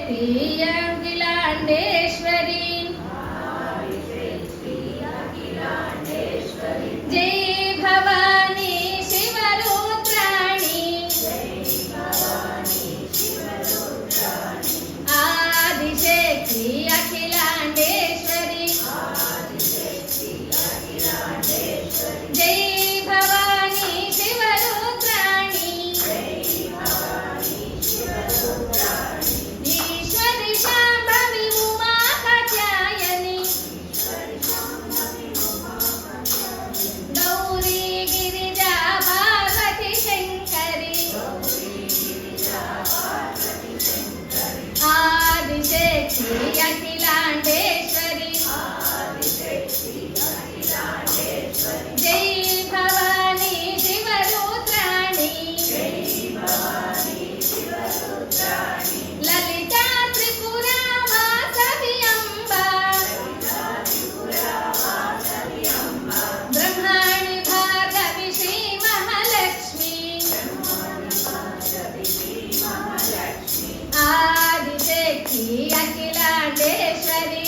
Akhilandeshwari Jai Bhavani शिवरुद्राणी Adishakti Akhilandeshwari Jai Bhavani शिवरुद्राणी Ishwari Shambhavi Uma Katyayani Gauri Girija Parvati Shankari Adishakti Akhilandeshwari Jai Bhavani शिवरुद्राणी Lalita Tripura Vasavi Amba ब्रह्माणि Bhargavi Shri Mahalakshmi Adishakti Akhilandeshwari